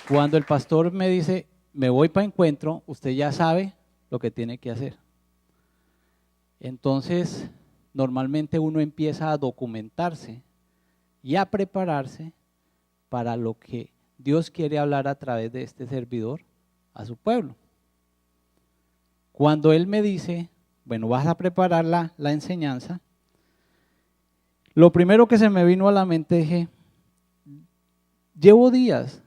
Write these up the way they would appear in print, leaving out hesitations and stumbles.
Cuando el pastor me dice, me voy para encuentro, usted ya sabe lo que tiene que hacer. Entonces, normalmente uno empieza a documentarse y a prepararse para lo que Dios quiere hablar a través de este servidor a su pueblo. Cuando Él me dice, bueno, vas a preparar la enseñanza, lo primero que se me vino a la mente dije, llevo días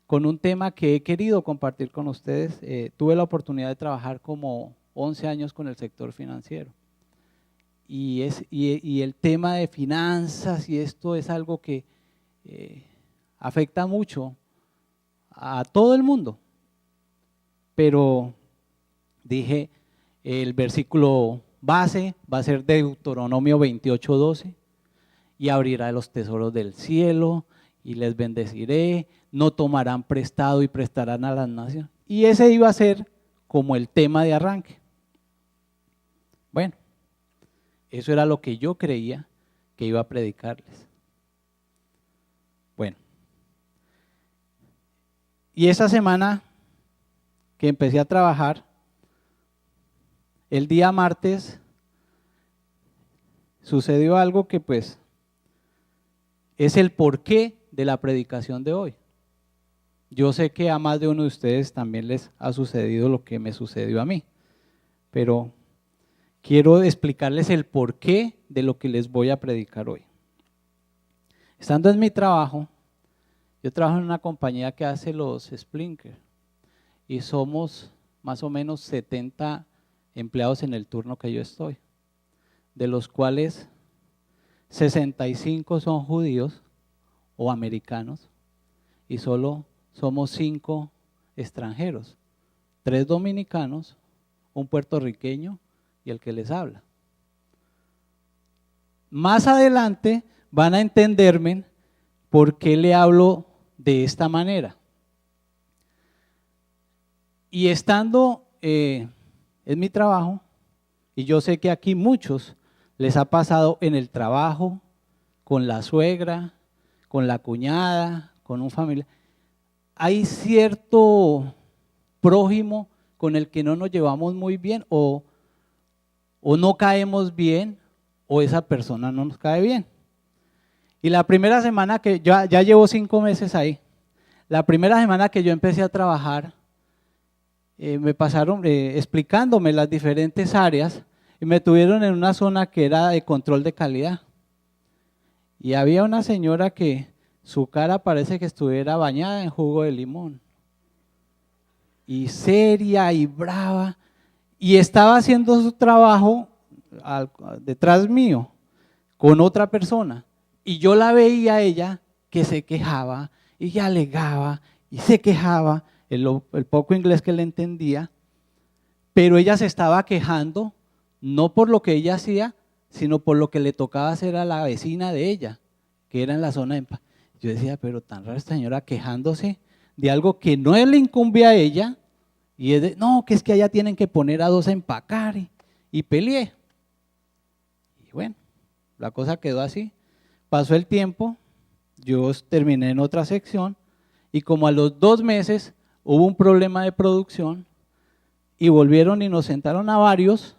con un tema que he querido compartir con ustedes. Tuve la oportunidad de trabajar como 11 años con el sector financiero. Y el tema de finanzas y esto es algo que afecta mucho a todo el mundo. Pero dije, el versículo base va a ser Deuteronomio 28:12, y abrirá los tesoros del cielo y les bendeciré, no tomarán prestado y prestarán a las naciones. Y ese iba a ser como el tema de arranque. Bueno, eso era lo que yo creía que iba a predicarles. Bueno, y esa semana que empecé a trabajar, el día martes sucedió algo que pues es el porqué de la predicación de hoy. Yo sé que a más de uno de ustedes también les ha sucedido lo que me sucedió a mí, pero quiero explicarles el porqué de lo que les voy a predicar hoy. Estando en mi trabajo, yo trabajo en una compañía que hace los sprinklers y somos más o menos 70 empleados en el turno que yo estoy, de los cuales 65 son judíos o americanos y solo somos 5 extranjeros, 3 dominicanos, un puertorriqueño y el que les habla. Más adelante van a entenderme por qué le hablo de esta manera. Y estando en mi trabajo, y yo sé que aquí muchos les ha pasado en el trabajo, con la suegra, con la cuñada, con un familiar, hay cierto prójimo con el que no nos llevamos muy bien o no caemos bien o esa persona no nos cae bien. Y la primera semana que ya llevo 5 meses ahí, la primera semana que yo empecé a trabajar, me pasaron explicándome las diferentes áreas y me tuvieron en una zona que era de control de calidad. Y había una señora que su cara parece que estuviera bañada en jugo de limón. Y seria y brava. Y estaba haciendo su trabajo detrás mío con otra persona. Y yo la veía a ella que se quejaba y alegaba y se quejaba, el poco inglés que le entendía, pero ella se estaba quejando no por lo que ella hacía, sino por lo que le tocaba hacer a la vecina de ella, que era en la zona de empaque. Yo decía, pero tan rara esta señora quejándose de algo que no le incumbe a ella, y es de, no, que es que allá tienen que poner a 2 a empacar, y peleé. Y bueno, la cosa quedó así. Pasó el tiempo, yo terminé en otra sección, y como a los 2 meses hubo un problema de producción, y volvieron y nos sentaron a varios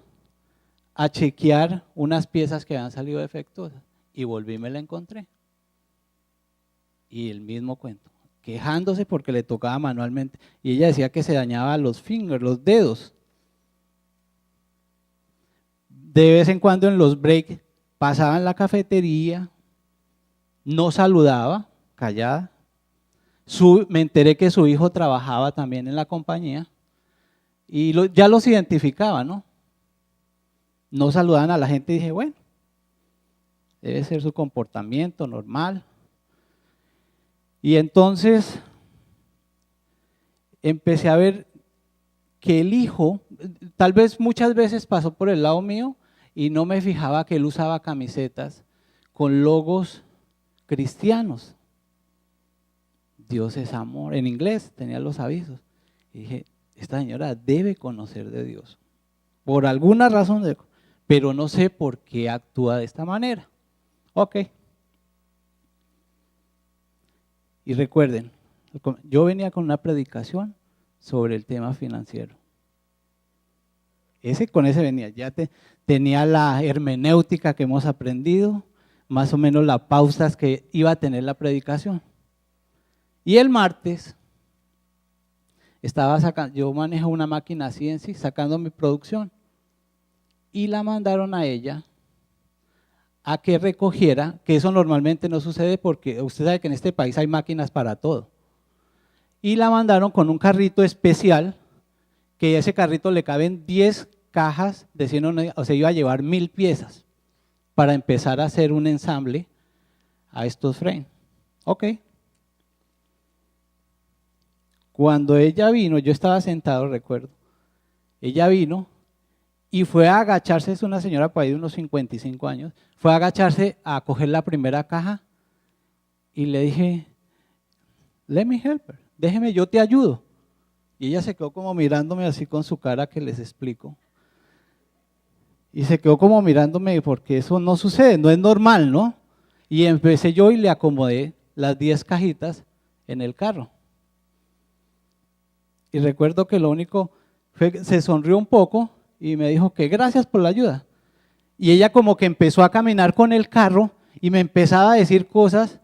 a chequear unas piezas que habían salido defectuosas, y volví y me la encontré. Y el mismo cuento, quejándose porque le tocaba manualmente, y ella decía que se dañaba los fingers, los dedos. De vez en cuando en los breaks pasaba en la cafetería, no saludaba, callada. Me enteré que su hijo trabajaba también en la compañía y ya los identificaba, ¿no? No saludaban a la gente y dije, bueno, debe ser su comportamiento normal. Y entonces empecé a ver que el hijo, tal vez muchas veces pasó por el lado mío y no me fijaba que él usaba camisetas con logos cristianos. Dios es amor, en inglés tenía los avisos. Y dije, esta señora debe conocer de Dios, por alguna razón, pero no sé por qué actúa de esta manera. Ok. Y recuerden, Yo venía con una predicación sobre el tema financiero. Con ese venía, tenía la hermenéutica que hemos aprendido, más o menos las pausas que iba a tener la predicación. Y el martes estaba sacando, yo manejo una máquina CNC sacando mi producción y la mandaron a ella a que recogiera, que eso normalmente no sucede porque usted sabe que en este país hay máquinas para todo. Y la mandaron con un carrito especial, que a ese carrito le caben 10 cajas de 100 unidades, o sea, iba a llevar 1000 piezas para empezar a hacer un ensamble a estos frames. Ok. Cuando ella vino, yo estaba sentado, recuerdo, ella vino y fue a agacharse, es una señora por ahí de unos 55 años, fue a agacharse a coger la primera caja y le dije, let me help her, déjeme, yo te ayudo. Y ella se quedó como mirándome así con su cara que les explico. Y se quedó como mirándome porque eso no sucede, no es normal, ¿no? Y empecé yo y le acomodé las 10 cajitas en el carro. Y recuerdo que lo único fue que se sonrió un poco y me dijo que gracias por la ayuda. Y ella como que empezó a caminar con el carro y me empezaba a decir cosas,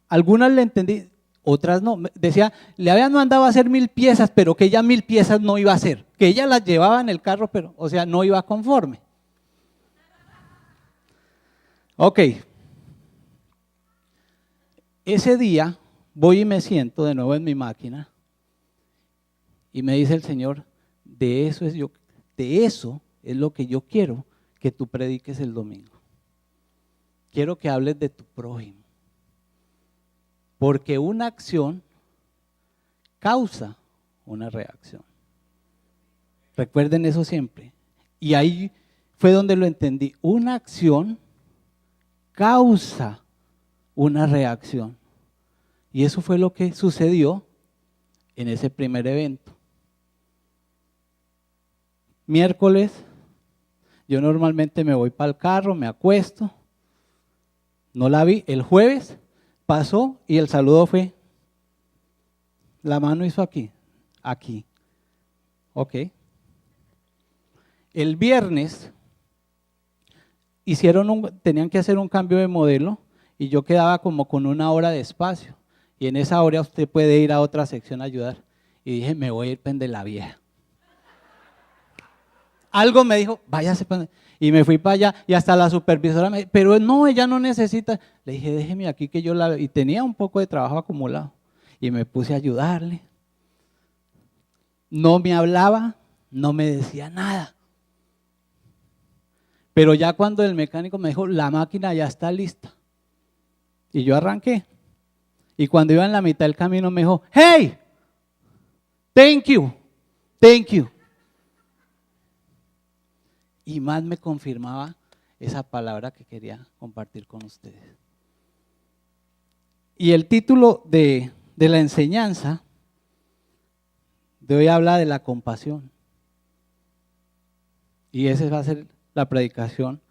algunas le entendí, otras no. Decía, le habían mandado a hacer 1000 piezas, pero que ella 1000 piezas no iba a hacer, que ella las llevaba en el carro, pero, o sea, no iba conforme. Ok. Ese día voy y me siento de nuevo en mi máquina y me dice el Señor, de eso es lo que yo quiero que tú prediques el domingo. Quiero que hables de tu prójimo. Porque una acción causa una reacción. Recuerden eso siempre. Y ahí fue donde lo entendí. Una acción causa una reacción. Y eso fue lo que sucedió en ese primer evento. Miércoles, yo normalmente me voy para el carro, me acuesto. No la vi. El jueves pasó y el saludo fue, la mano hizo aquí, aquí. Ok. El viernes tenían que hacer un cambio de modelo y yo quedaba como con 1 hora de espacio. Y en esa hora usted puede ir a otra sección a ayudar. Y dije, me voy a ir de la vieja. Algo me dijo, váyase. Y me fui para allá y hasta la supervisora me dijo, pero no, ella no necesita. Le dije, déjeme aquí que yo la veo. Y tenía un poco de trabajo acumulado. Y me puse a ayudarle. No me hablaba, no me decía nada. Pero ya cuando el mecánico me dijo, la máquina ya está lista. Y yo arranqué. Y cuando iba en la mitad del camino me dijo, hey, thank you. Y más me confirmaba esa palabra que quería compartir con ustedes. Y el título de la enseñanza de hoy habla de la compasión. Y esa va a ser la predicación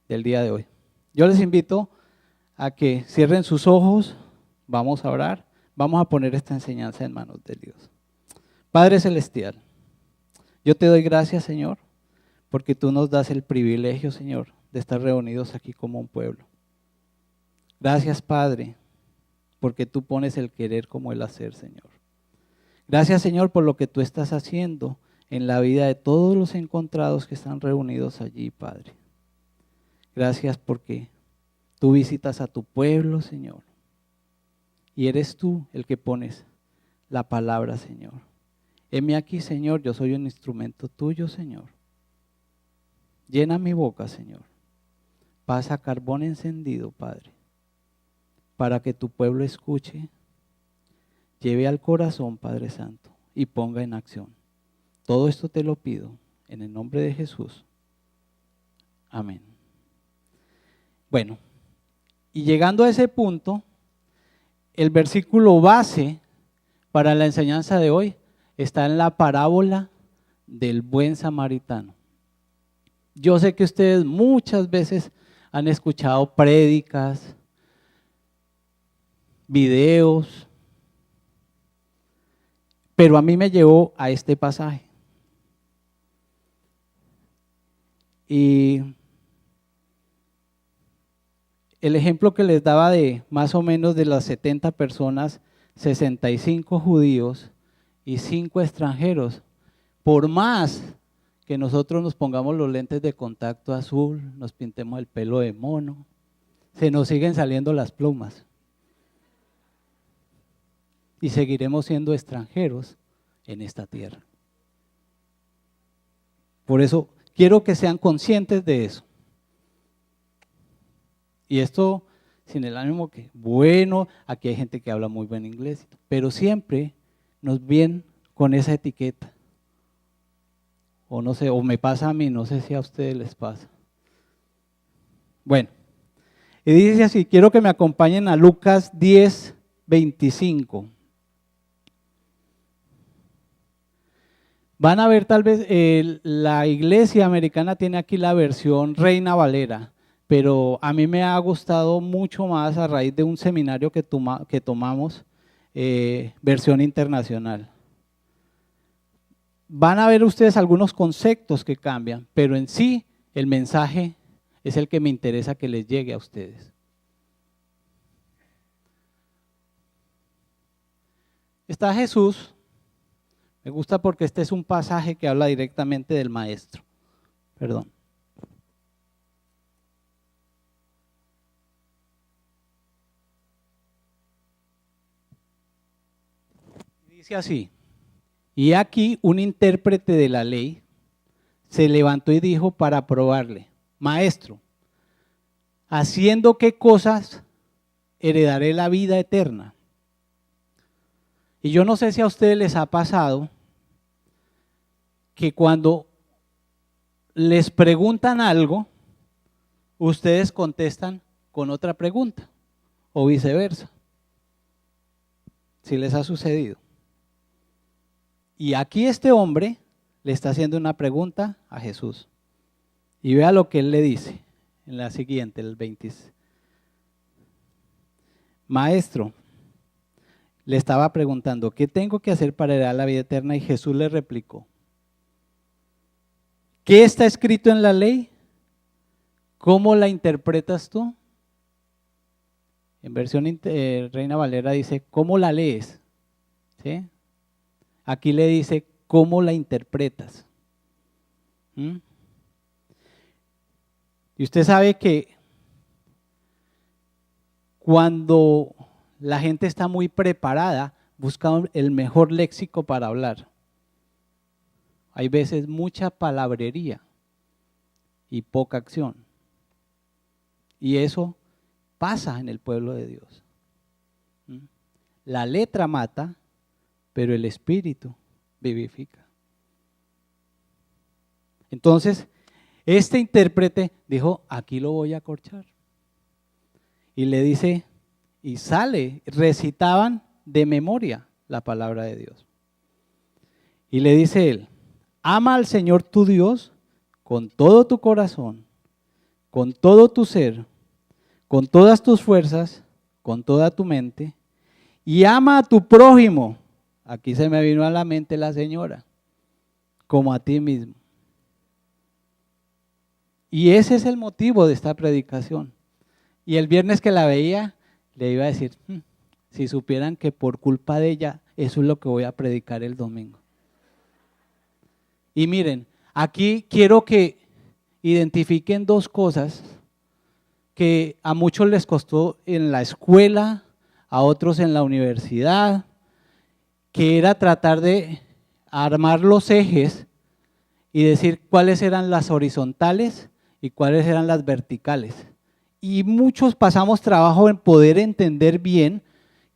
del día de hoy. Yo les invito a que cierren sus ojos, vamos a orar, vamos a poner esta enseñanza en manos de Dios. Padre Celestial, yo te doy gracias, Señor, porque tú nos das el privilegio, Señor, de estar reunidos aquí como un pueblo. Gracias, Padre, porque tú pones el querer como el hacer, Señor. Gracias, Señor, por lo que tú estás haciendo en la vida de todos los encontrados que están reunidos allí, Padre. Gracias porque tú visitas a tu pueblo, Señor, y eres tú el que pones la palabra, Señor. Heme aquí, Señor, yo soy un instrumento tuyo, Señor. Llena mi boca, Señor. Pasa carbón encendido, Padre, para que tu pueblo escuche, lleve al corazón, Padre Santo, y ponga en acción. Todo esto te lo pido en el nombre de Jesús. Amén. Bueno, y llegando a ese punto, el versículo base para la enseñanza de hoy está en la parábola del buen samaritano. Yo sé que ustedes muchas veces han escuchado prédicas, videos, Pero a mí me llevó a este pasaje. Y el ejemplo que les daba de más o menos de las 70 personas, 65 judíos y 5 extranjeros. Por más que nosotros nos pongamos los lentes de contacto azul, nos pintemos el pelo de mono, se nos siguen saliendo las plumas. Y seguiremos siendo extranjeros en esta tierra. Por eso quiero que sean conscientes de eso. Y esto sin el ánimo que, bueno, aquí hay gente que habla muy buen inglés, pero siempre nos vienen con esa etiqueta. O no sé, o me pasa a mí, no sé si a ustedes les pasa. Bueno, y dice así, quiero que me acompañen a Lucas 10, 25. Van a ver tal vez, la iglesia americana tiene aquí la versión Reina Valera, pero a mí me ha gustado mucho más a raíz de un seminario que tomamos, versión internacional. Van a ver ustedes algunos conceptos que cambian, pero en sí el mensaje es el que me interesa que les llegue a ustedes. Está Jesús. Me gusta porque este es un pasaje que habla directamente del maestro. Perdón. Dice así, y aquí un intérprete de la ley se levantó y dijo para probarle, maestro, ¿haciendo qué cosas heredaré la vida eterna? Y yo no sé si a ustedes les ha pasado que cuando les preguntan algo, ustedes contestan con otra pregunta o viceversa. Si les ha sucedido. Y aquí este hombre le está haciendo una pregunta a Jesús. Y vea lo que él le dice en la siguiente, el 20. Maestro, le estaba preguntando, ¿qué tengo que hacer para heredar la vida eterna? Y Jesús le replicó, ¿qué está escrito en la ley? ¿Cómo la interpretas tú? En versión Reina Valera dice, ¿cómo la lees? ¿Sí? Aquí le dice, ¿cómo la interpretas? Y usted sabe que cuando la gente está muy preparada, busca el mejor léxico para hablar. Hay veces mucha palabrería y poca acción. Y eso pasa en el pueblo de Dios. La letra mata, pero el espíritu vivifica. Entonces, este intérprete dijo, aquí lo voy a acorchar. Y le dice, y sale, recitaban de memoria la palabra de Dios. Y le dice él, ama al Señor tu Dios con todo tu corazón, con todo tu ser, con todas tus fuerzas, con toda tu mente, y ama a tu prójimo. Aquí se me vino a la mente la señora, como a ti mismo. Y ese es el motivo de esta predicación. Y el viernes que la veía, le iba a decir, si supieran que por culpa de ella, eso es lo que voy a predicar el domingo. Y miren, aquí quiero que identifiquen dos cosas que a muchos les costó en la escuela, a otros en la universidad, que era tratar de armar los ejes y decir cuáles eran las horizontales y cuáles eran las verticales. Y muchos pasamos trabajo en poder entender bien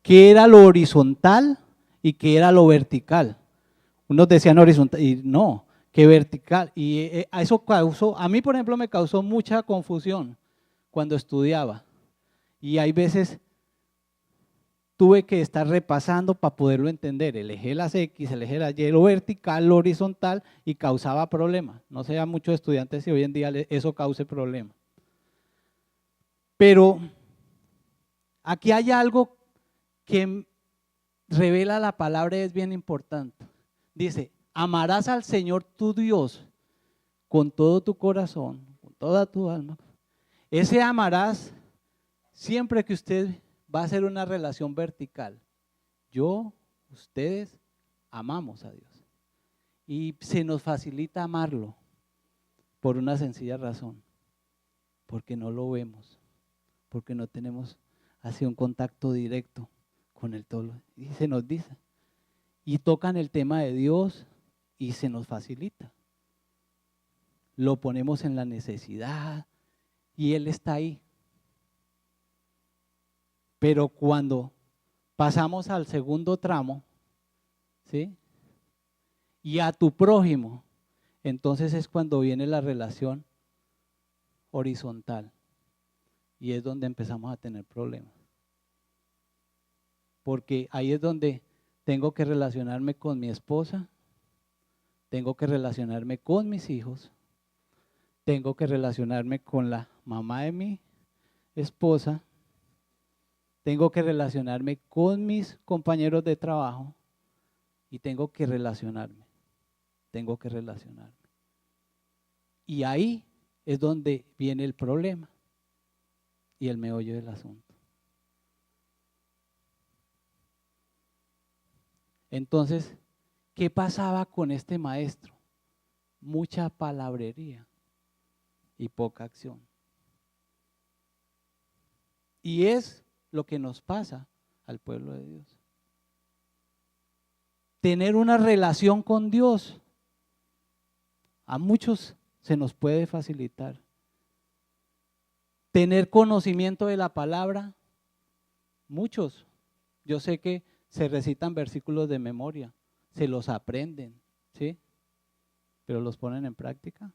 qué era lo horizontal y qué era lo vertical. Unos decían horizontal y no, que vertical. Y eso causó, a mí por ejemplo me causó mucha confusión cuando estudiaba. Y hay veces tuve que estar repasando para poderlo entender, el eje de las X, el eje de las Y, lo vertical, lo horizontal, y causaba problemas. No sé a muchos estudiantes si hoy en día eso cause problemas. Pero aquí hay algo que revela la palabra es bien importante. Dice, amarás al Señor tu Dios con todo tu corazón, con toda tu alma. Ese amarás siempre que usted va a hacer una relación vertical. Yo, ustedes, amamos a Dios. Y se nos facilita amarlo por una sencilla razón. Porque no lo vemos. Porque no tenemos así un contacto directo con el todo. Y se nos dice. Y tocan el tema de Dios y se nos facilita. Lo ponemos en la necesidad y Él está ahí. Pero cuando pasamos al segundo tramo, ¿sí? Y a tu prójimo, entonces es cuando viene la relación horizontal. Y es donde empezamos a tener problemas. Porque ahí es donde tengo que relacionarme con mi esposa, tengo que relacionarme con mis hijos, tengo que relacionarme con la mamá de mi esposa, tengo que relacionarme con mis compañeros de trabajo y tengo que relacionarme. Y ahí es donde viene el problema y el meollo del asunto. Entonces, ¿qué pasaba con este maestro? Mucha palabrería y poca acción. Y es lo que nos pasa al pueblo de Dios. Tener una relación con Dios, a muchos se nos puede facilitar. Tener conocimiento de la palabra, muchos. Yo sé que se recitan versículos de memoria, se los aprenden, ¿sí? Pero los ponen en práctica.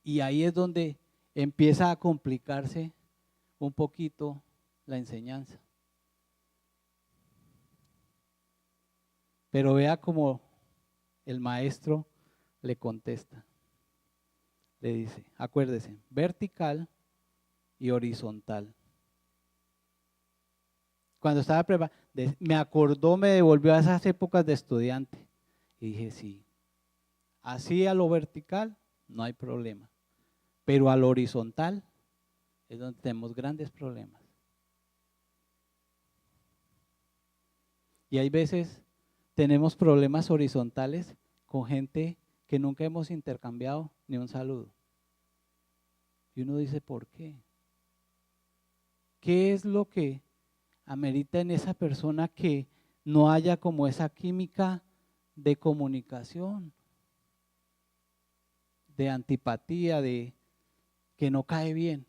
Y ahí es donde empieza a complicarse un poquito la enseñanza. Pero vea cómo el maestro le contesta. Le dice, acuérdese, vertical y horizontal. Cuando estaba preparado, me devolvió a esas épocas de estudiante. Y dije, sí, así a lo vertical no hay problema. Pero a lo horizontal es donde tenemos grandes problemas. Y hay veces tenemos problemas horizontales con gente que nunca hemos intercambiado ni un saludo. Y uno dice, ¿por qué? ¿Qué es lo que amerita en esa persona que no haya como esa química de comunicación, de antipatía, de que no cae bien?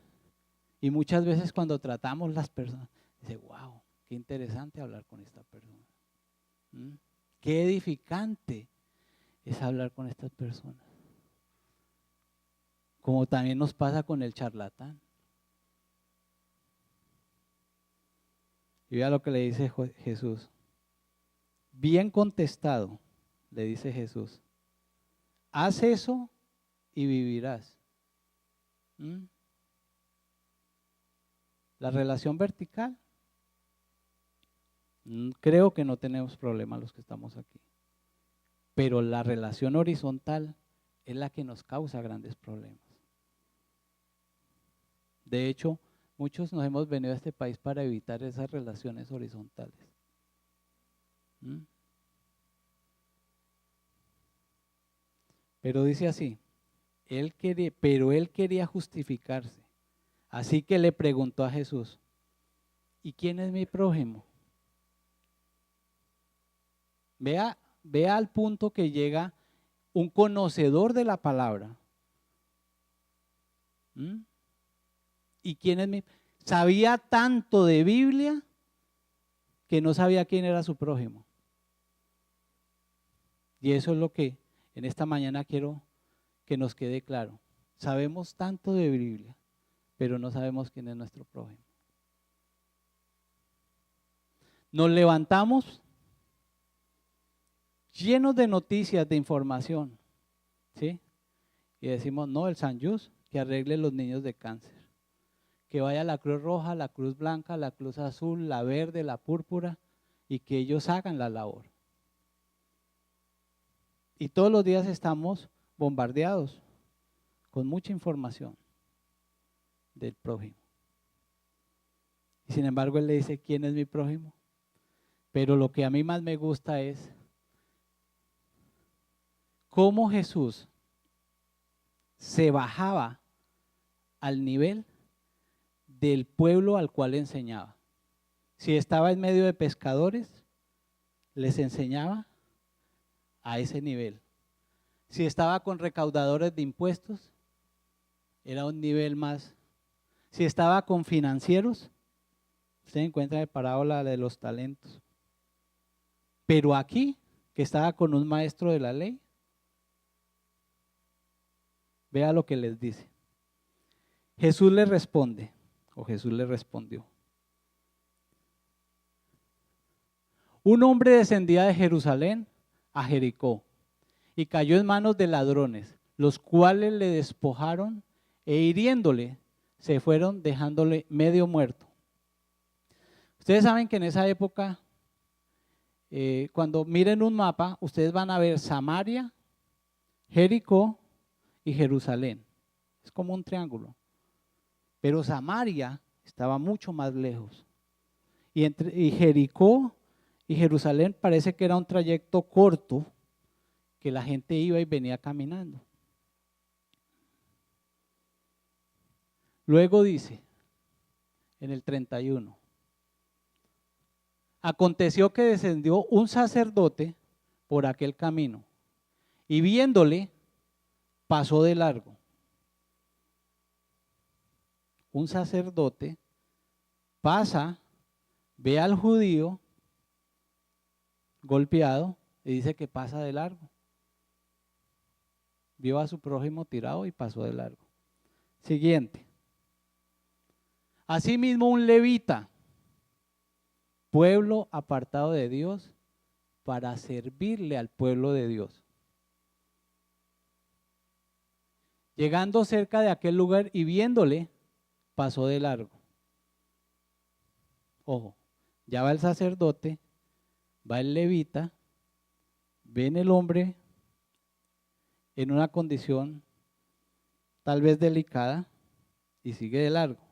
Y muchas veces cuando tratamos las personas, dice, wow, qué interesante hablar con esta persona. Qué edificante es hablar con estas personas. Como también nos pasa con el charlatán. Y vea lo que le dice Jesús. Bien contestado, le dice Jesús. Haz eso y vivirás. La relación vertical, creo que no tenemos problema los que estamos aquí. Pero la relación horizontal es la que nos causa grandes problemas. De hecho, muchos nos hemos venido a este país para evitar esas relaciones horizontales. Pero dice así, pero él quería justificarse. Así que le preguntó a Jesús, ¿y quién es mi prójimo? Vea al punto que llega un conocedor de la palabra. ¿Y quién es mi? Sabía tanto de Biblia que no sabía quién era su prójimo. Y eso es lo que en esta mañana quiero que nos quede claro. Sabemos tanto de Biblia, pero no sabemos quién es nuestro prójimo. Nos levantamos llenos de noticias, de información, ¿sí? Y decimos, no, el San Yus, que arregle los niños de cáncer, que vaya la Cruz Roja, la Cruz Blanca, la Cruz Azul, la Verde, la Púrpura, y que ellos hagan la labor. Y todos los días estamos bombardeados con mucha información del prójimo. Y sin embargo, él le dice, ¿quién es mi prójimo? Pero lo que a mí más me gusta es cómo Jesús se bajaba al nivel del pueblo al cual enseñaba. Si estaba en medio de pescadores, les enseñaba a ese nivel. Si estaba con recaudadores de impuestos, era un nivel más. Si estaba con financieros, usted encuentra en la parábola de los talentos. Pero aquí, que estaba con un maestro de la ley, vea lo que les dice. Jesús le responde, o Jesús le respondió. Un hombre descendía de Jerusalén a Jericó y cayó en manos de ladrones, los cuales le despojaron e hiriéndole, se fueron dejándole medio muerto. Ustedes saben que en esa época, cuando miren un mapa, ustedes van a ver Samaria, Jericó y Jerusalén. Es como un triángulo. Pero Samaria estaba mucho más lejos. Y Jericó y Jerusalén parece que era un trayecto corto que la gente iba y venía caminando. Luego dice, en el 31, aconteció que descendió un sacerdote por aquel camino y viéndole pasó de largo. Un sacerdote pasa, ve al judío golpeado y dice que pasa de largo. Vio a su prójimo tirado y pasó de largo. Siguiente. Asimismo un levita, pueblo apartado de Dios para servirle al pueblo de Dios. Llegando cerca de aquel lugar y viéndole, pasó de largo. Ojo, ya va el sacerdote, va el levita, ven el hombre en una condición tal vez delicada y sigue de largo.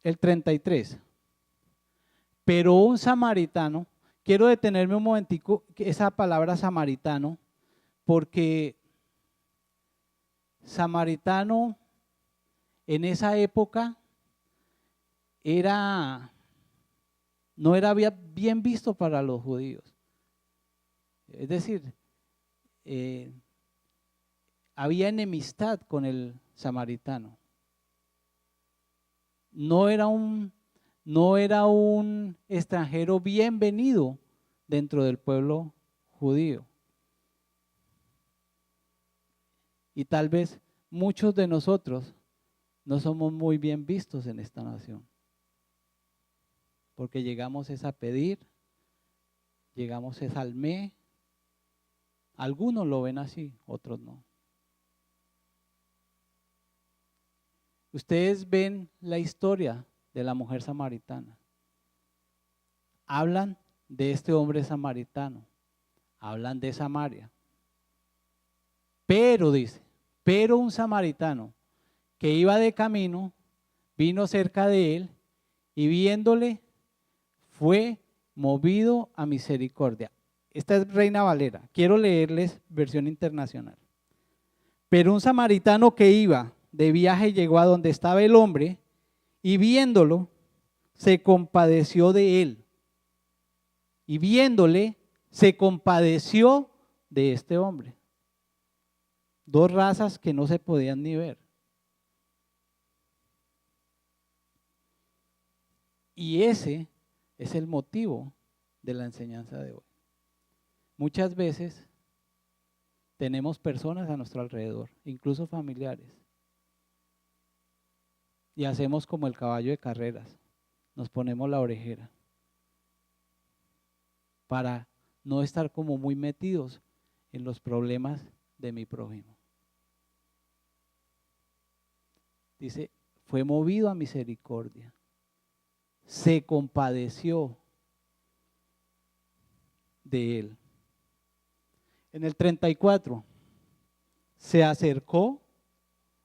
El 33. Pero un samaritano, quiero detenerme un momentico, esa palabra samaritano, porque samaritano en esa época no era bien visto para los judíos. Es decir, había enemistad con el samaritano. No era un extranjero bienvenido dentro del pueblo judío. Y tal vez muchos de nosotros no somos muy bien vistos en esta nación. Porque llegamos es a pedir, llegamos es al me. Algunos lo ven así, otros no. Ustedes ven la historia de la mujer samaritana. Hablan de este hombre samaritano, hablan de Samaria. Pero dice, pero un samaritano que iba de camino, vino cerca de él y viéndole fue movido a misericordia. Esta es Reina Valera, quiero leerles versión internacional. Pero un samaritano que iba de viaje llegó a donde estaba el hombre y viéndolo se compadeció de él. Y viéndole se compadeció de este hombre. Dos razas que no se podían ni ver. Y ese es el motivo de la enseñanza de hoy. Muchas veces tenemos personas a nuestro alrededor, incluso familiares, y hacemos como el caballo de carreras, nos ponemos la orejera para no estar como muy metidos en los problemas de mi prójimo. dice, fue movido a misericordia, se compadeció de él. En el 34, se acercó,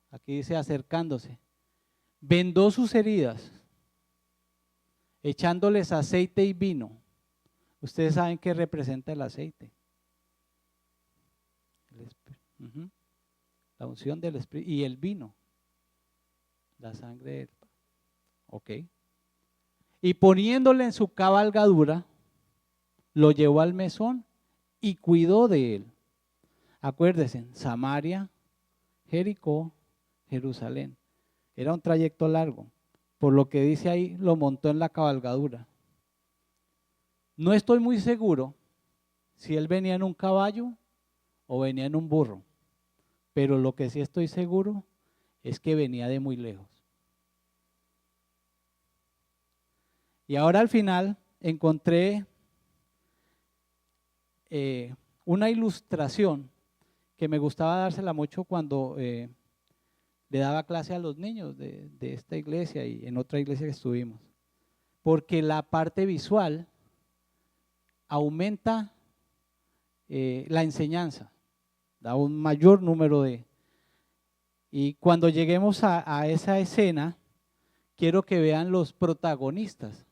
aquí dice acercándose, vendó sus heridas, echándoles aceite y vino. Ustedes saben qué representa el aceite. La unción del Espíritu y el vino, la sangre del... Ok. Y poniéndole en su cabalgadura, lo llevó al mesón y cuidó de él. Acuérdense, Samaria, Jericó, Jerusalén. Era un trayecto largo. Por lo que dice ahí, lo montó en la cabalgadura. No estoy muy seguro si él venía en un caballo o venía en un burro, pero lo que sí estoy seguro es que venía de muy lejos. Y ahora al final encontré una ilustración que me gustaba dársela mucho cuando le daba clase a los niños de esta iglesia y en otra iglesia que estuvimos. Porque la parte visual aumenta la enseñanza, da un mayor número de... Y cuando lleguemos a esa escena, quiero que vean los protagonistas.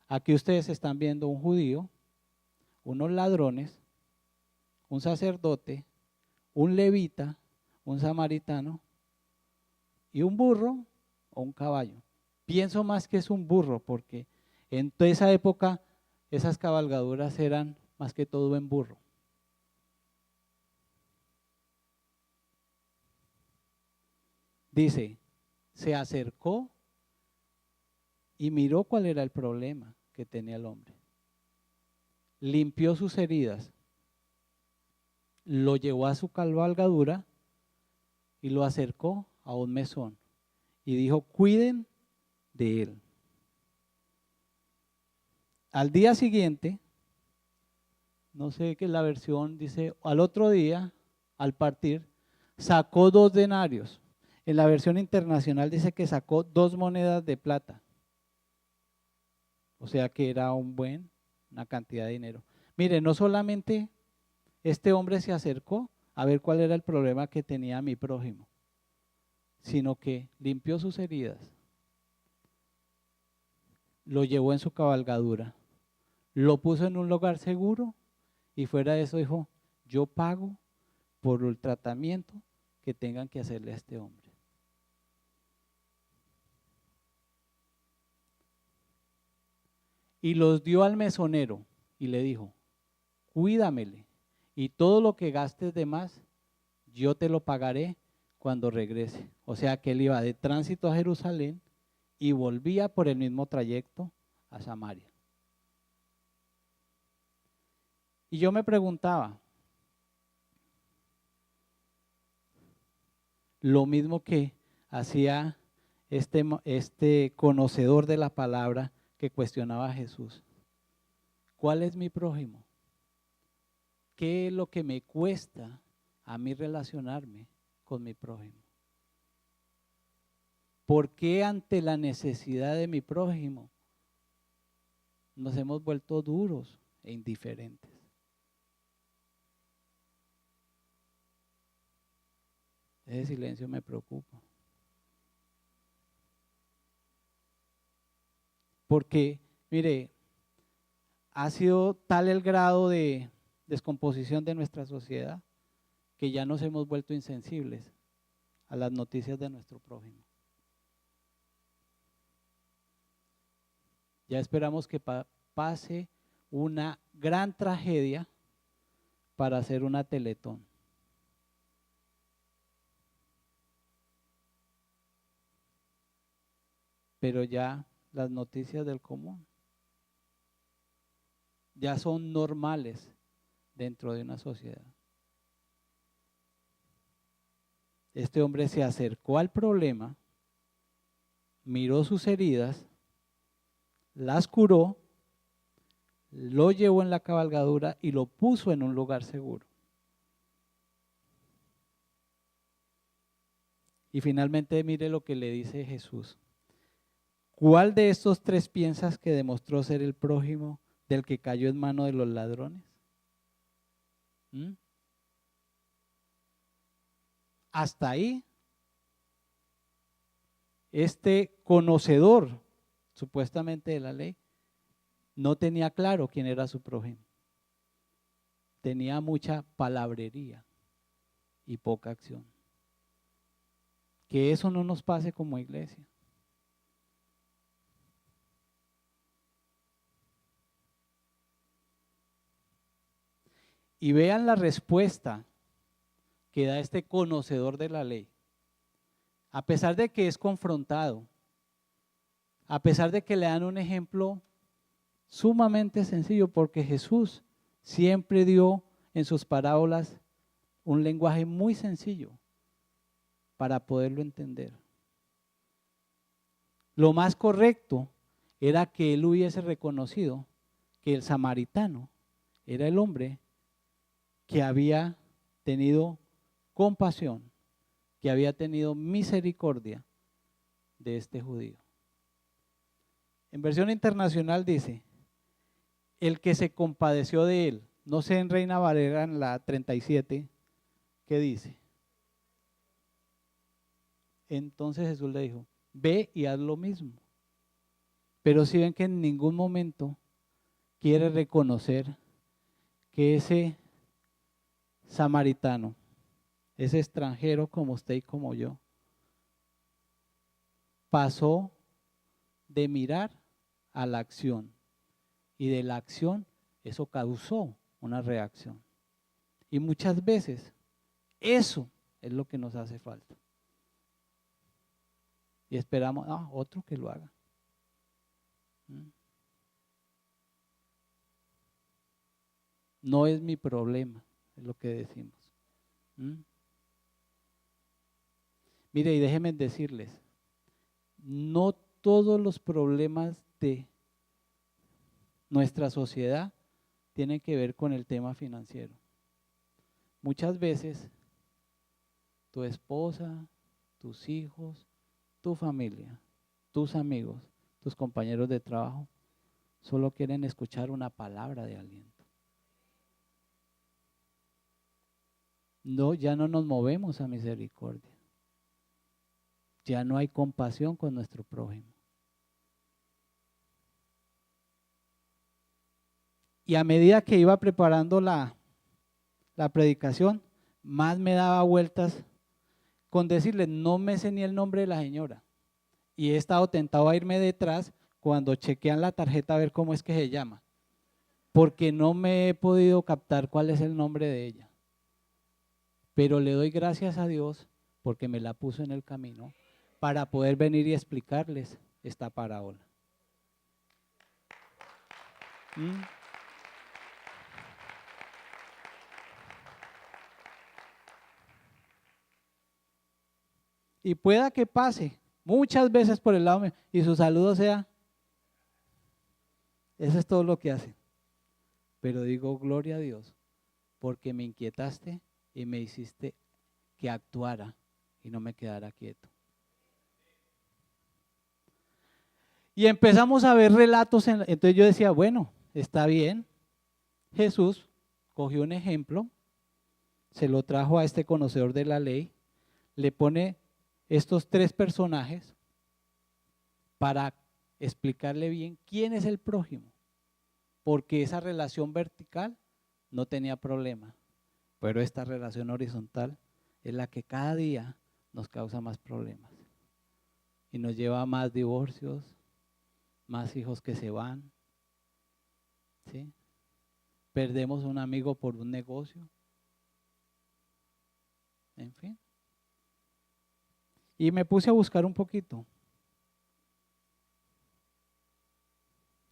Aquí ustedes están viendo un judío, unos ladrones, un sacerdote, un levita, un samaritano y un burro o un caballo. Pienso más que es un burro porque en toda esa época esas cabalgaduras eran más que todo en burro. Dice, se acercó y miró cuál era el problema que tenía el hombre. Limpió sus heridas, lo llevó a su cabalgadura y lo acercó a un mesón y dijo, cuiden de él. Al día siguiente, no sé qué es la versión, dice, al otro día, al partir, sacó 2 denarios. En la versión internacional dice que sacó 2 monedas de plata. O sea que era una cantidad de dinero. Mire, no solamente este hombre se acercó a ver cuál era el problema que tenía mi prójimo, sino que limpió sus heridas, lo llevó en su cabalgadura, lo puso en un lugar seguro y fuera de eso dijo, yo pago por el tratamiento que tengan que hacerle a este hombre. Y los dio al mesonero y le dijo, cuídamele y todo lo que gastes de más, yo te lo pagaré cuando regrese. O sea que él iba de tránsito a Jerusalén y volvía por el mismo trayecto a Samaria. Y yo me preguntaba, lo mismo que hacía este conocedor de la palabra que cuestionaba a Jesús. ¿Cuál es mi prójimo? ¿Qué es lo que me cuesta a mí relacionarme con mi prójimo? ¿Por qué ante la necesidad de mi prójimo nos hemos vuelto duros e indiferentes? Ese silencio me preocupa. Porque, mire, ha sido tal el grado de descomposición de nuestra sociedad que ya nos hemos vuelto insensibles a las noticias de nuestro prójimo. Ya esperamos que pase una gran tragedia para hacer una Teletón. Pero ya las noticias del común ya son normales dentro de una sociedad. Este hombre se acercó al problema, miró sus heridas, las curó, lo llevó en la cabalgadura y lo puso en un lugar seguro. Y finalmente mire lo que le dice Jesús. ¿Cuál de estos tres piensas que demostró ser el prójimo del que cayó en mano de los ladrones? ¿Mm? Hasta ahí, este conocedor, supuestamente de la ley, no tenía claro quién era su prójimo. Tenía mucha palabrería y poca acción. Que eso no nos pase como iglesia. Y vean la respuesta que da este conocedor de la ley. A pesar de que es confrontado, a pesar de que le dan un ejemplo sumamente sencillo, porque Jesús siempre dio en sus parábolas un lenguaje muy sencillo para poderlo entender. Lo más correcto era que él hubiese reconocido que el samaritano era el hombre que había tenido compasión, que había tenido misericordia de este judío. En versión internacional dice, el que se compadeció de él. No sé en Reina Valera en la 37, ¿qué dice? Entonces Jesús le dijo, ve y haz lo mismo. Pero si ven que en ningún momento quiere reconocer que ese samaritano, ese extranjero como usted y como yo, pasó de mirar a la acción y de la acción eso causó una reacción. Y muchas veces eso es lo que nos hace falta. Y esperamos, otro que lo haga. No es mi problema, es lo que decimos. Mire, y déjenme decirles, no todos los problemas de nuestra sociedad tienen que ver con el tema financiero. Muchas veces tu esposa, tus hijos, tu familia, tus amigos, tus compañeros de trabajo, solo quieren escuchar una palabra de aliento. No, ya no nos movemos a misericordia. Ya no hay compasión con nuestro prójimo. Y a medida que iba preparando la predicación, más me daba vueltas con decirle, no me sé ni el nombre de la señora. Y he estado tentado a irme detrás cuando chequean la tarjeta a ver cómo es que se llama. Porque no me he podido captar cuál es el nombre de ella. Pero le doy gracias a Dios porque me la puso en el camino para poder venir y explicarles esta parábola. Y pueda que pase muchas veces por el lado mío y su saludo sea, eso es todo lo que hace. Pero digo, gloria a Dios, porque me inquietaste y me hiciste que actuara y no me quedara quieto. Y empezamos a ver relatos, entonces yo decía, bueno, está bien. Jesús cogió un ejemplo, se lo trajo a este conocedor de la ley, le pone estos tres personajes para explicarle bien quién es el prójimo, porque esa relación vertical no tenía problema, pero esta relación horizontal es la que cada día nos causa más problemas y nos lleva a más divorcios, más hijos que se van, ¿sí? Perdemos un amigo por un negocio, en fin. Y me puse a buscar un poquito.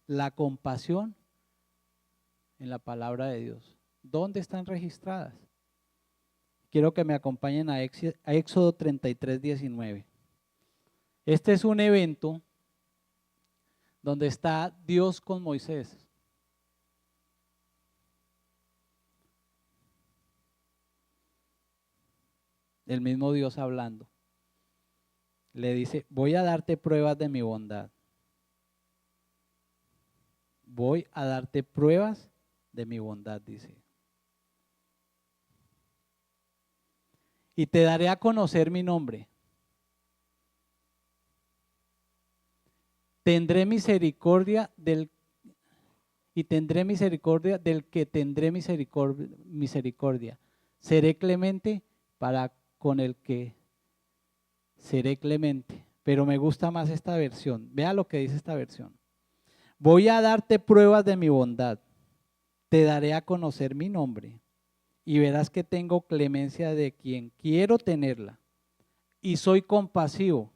La compasión en la palabra de Dios. ¿Dónde están registradas? Quiero que me acompañen a Éxodo 33, 19. Este es un evento donde está Dios con Moisés. El mismo Dios hablando. le dice, voy a darte pruebas de mi bondad. Voy a darte pruebas de mi bondad, dice. Y te daré a conocer mi nombre. Tendré misericordia del que tendré misericordia. Seré clemente para con el que seré clemente. Pero me gusta más esta versión. Vea lo que dice esta versión. Voy a darte pruebas de mi bondad. Te daré a conocer mi nombre. Y verás que tengo clemencia de quien quiero tenerla. Y soy compasivo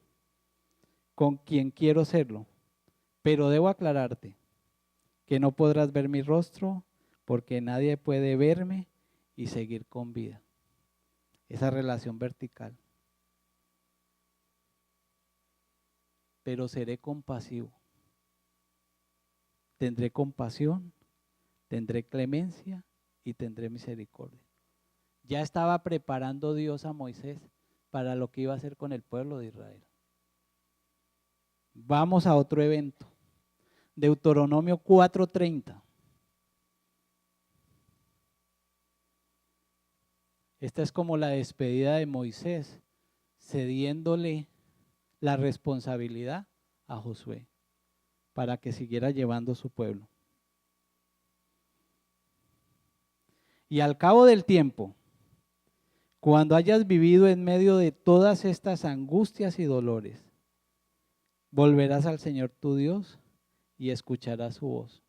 con quien quiero serlo. Pero debo aclararte que no podrás ver mi rostro porque nadie puede verme y seguir con vida. Esa relación vertical. Pero seré compasivo. Tendré compasión, tendré clemencia y tendré misericordia. Ya estaba preparando Dios a Moisés para lo que iba a hacer con el pueblo de Israel. Vamos a otro evento. Deuteronomio 4:30. Esta es como la despedida de Moisés, cediéndole la responsabilidad a Josué para que siguiera llevando su pueblo. Y al cabo del tiempo, cuando hayas vivido en medio de todas estas angustias y dolores, volverás al Señor tu Dios y escucharás su voz.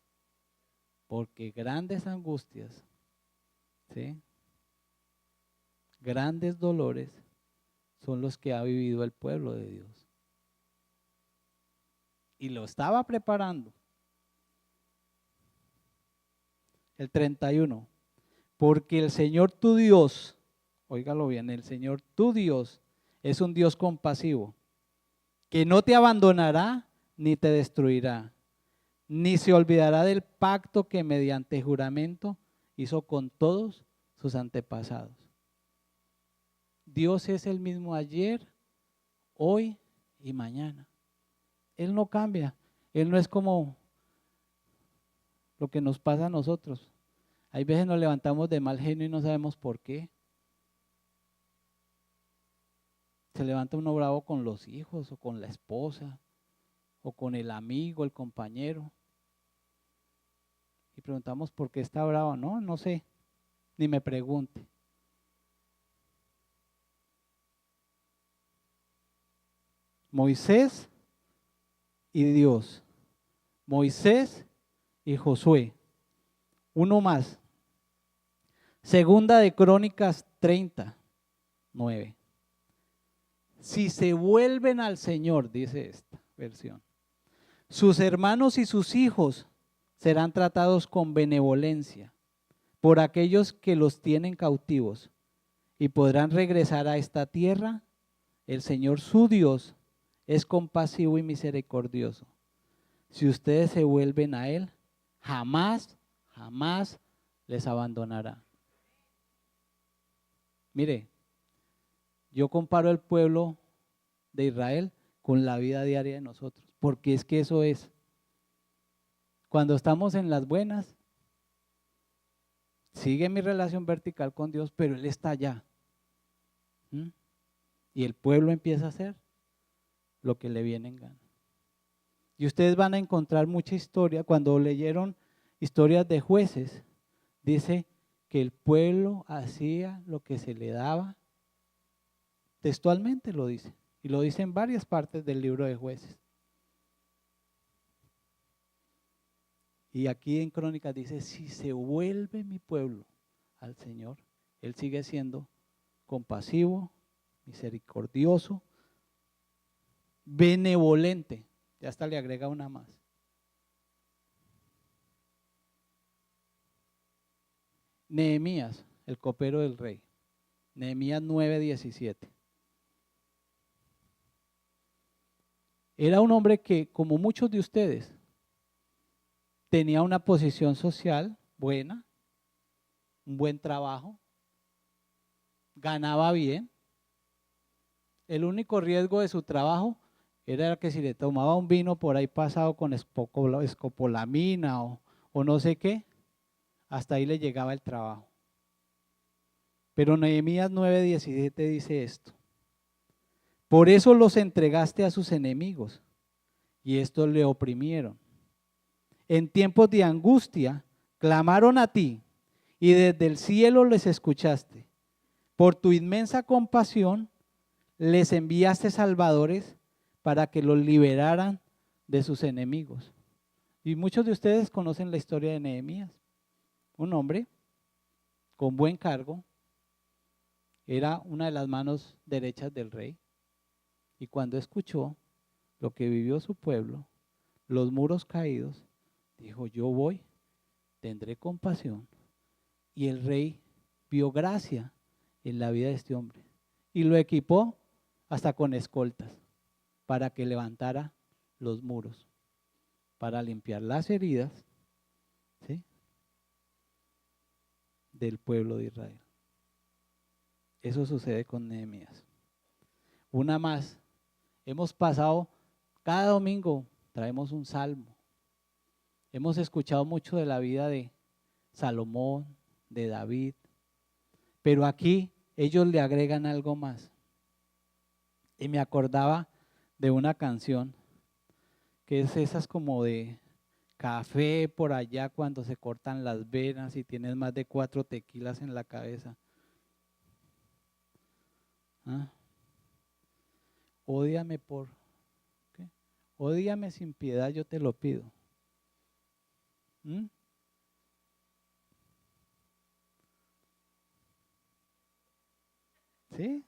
Porque grandes angustias, ¿sí?, grandes dolores son los que ha vivido el pueblo de Dios. Y lo estaba preparando. El 31. Porque el Señor tu Dios, óigalo bien, el Señor tu Dios es un Dios compasivo, que no te abandonará ni te destruirá, ni se olvidará del pacto que mediante juramento hizo con todos sus antepasados. Dios es el mismo ayer, hoy y mañana. Él no cambia. Él no es como lo que nos pasa a nosotros. Hay veces nos levantamos de mal genio y no sabemos por qué. Se levanta uno bravo con los hijos o con la esposa o con el amigo, el compañero. Y preguntamos por qué está bravo. No, no sé, ni me pregunte. Moisés y Dios. Moisés y Josué. Uno más. Segunda de Crónicas 30:9. Si se vuelven al Señor, dice esta versión, sus hermanos y sus hijos serán tratados con benevolencia por aquellos que los tienen cautivos y podrán regresar a esta tierra. El Señor su Dios es compasivo y misericordioso. Si ustedes se vuelven a Él, jamás les abandonará. Mire, yo comparo el pueblo de Israel con la vida diaria de nosotros, porque es que eso es. Cuando estamos en las buenas, sigue mi relación vertical con Dios, pero Él está allá. Y el pueblo empieza a hacer lo que le viene en gana. Y ustedes van a encontrar mucha historia. Cuando leyeron historias de jueces, dice que el pueblo hacía lo que se le daba. Textualmente lo dice. Y lo dice en varias partes del libro de Jueces. Y aquí en Crónicas dice, si se vuelve mi pueblo al Señor, Él sigue siendo compasivo, misericordioso, benevolente. Ya hasta le agrega una más. Nehemías, el copero del rey. Nehemías 9:17. Era un hombre que, como muchos de ustedes, tenía una posición social buena, un buen trabajo, ganaba bien, el único riesgo de su trabajo era que si le tomaba un vino por ahí pasado con escopolamina o no sé qué, hasta ahí le llegaba el trabajo. Pero Nehemías 9:17 dice esto: por eso los entregaste a sus enemigos y estos le oprimieron. En tiempos de angustia clamaron a ti y desde el cielo les escuchaste. Por tu inmensa compasión les enviaste salvadores para que los liberaran de sus enemigos. Y muchos de ustedes conocen la historia de Nehemías. Un hombre con buen cargo, era una de las manos derechas del rey. Y cuando escuchó lo que vivió su pueblo, los muros caídos, dijo: yo voy, tendré compasión. Y el rey vio gracia en la vida de este hombre y lo equipó hasta con escoltas para que levantara los muros, para limpiar las heridas, ¿sí?, del pueblo de Israel. Eso sucede con Nehemías. Una más, hemos pasado, cada domingo traemos un salmo. Hemos escuchado mucho de la vida de Salomón, de David, pero aquí ellos le agregan algo más. Y me acordaba de una canción que es esas como de café por allá cuando se cortan las venas y tienes más de 4 tequilas en la cabeza. ¿Ah? Ódiame ¿qué? Ódiame sin piedad, yo te lo pido. ¿Mm? ¿Sí?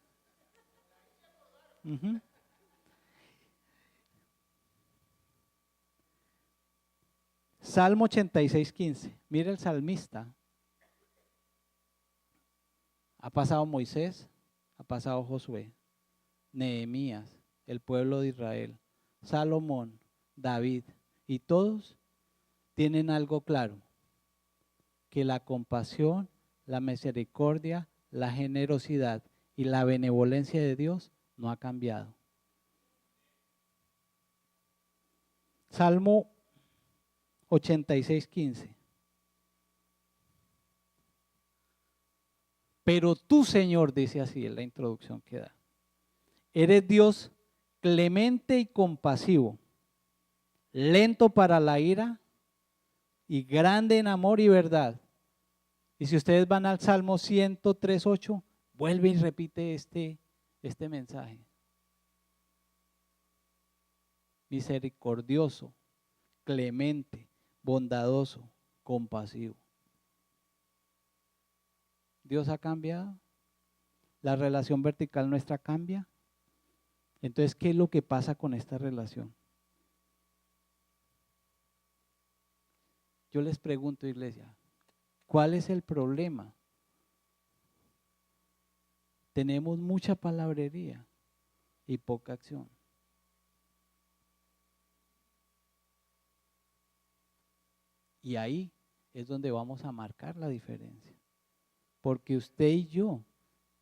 Uh-huh. Salmo 86:15. Mira el salmista. Ha pasado Moisés, ha pasado Josué, Nehemías, el pueblo de Israel, Salomón, David, y todos tienen algo claro: que la compasión, la misericordia, la generosidad y la benevolencia de Dios no ha cambiado. Salmo 86:15. Pero tú, Señor, dice así en la introducción que da, eres Dios clemente y compasivo, lento para la ira y grande en amor y verdad. Y si ustedes van al Salmo 103:8, vuelve y repite este mensaje. Misericordioso, clemente, bondadoso, compasivo. ¿Dios ha cambiado? ¿La relación vertical nuestra cambia? Entonces, ¿qué es lo que pasa con esta relación? Yo les pregunto, iglesia, ¿cuál es el problema? Tenemos mucha palabrería y poca acción. Y ahí es donde vamos a marcar la diferencia. Porque usted y yo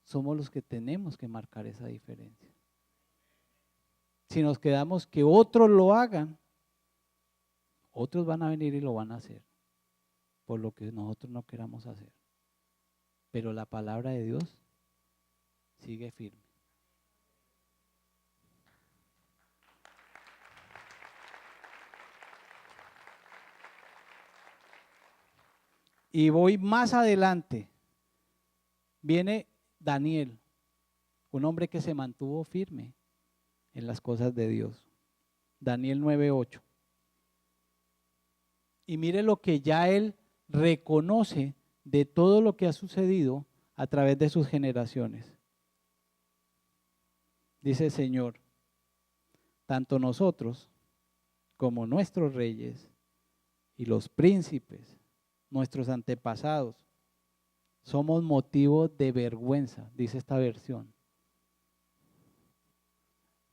somos los que tenemos que marcar esa diferencia. Si nos quedamos que otros lo hagan, otros van a venir y lo van a hacer, por lo que nosotros no queramos hacer. Pero la palabra de Dios sigue firme. Y voy más adelante. Viene Daniel, un hombre que se mantuvo firme en las cosas de Dios. Daniel 9:8. Y mire lo que ya él reconoce de todo lo que ha sucedido a través de sus generaciones. Dice: Señor, tanto nosotros como nuestros reyes y los príncipes, nuestros antepasados, somos motivo de vergüenza, dice esta versión.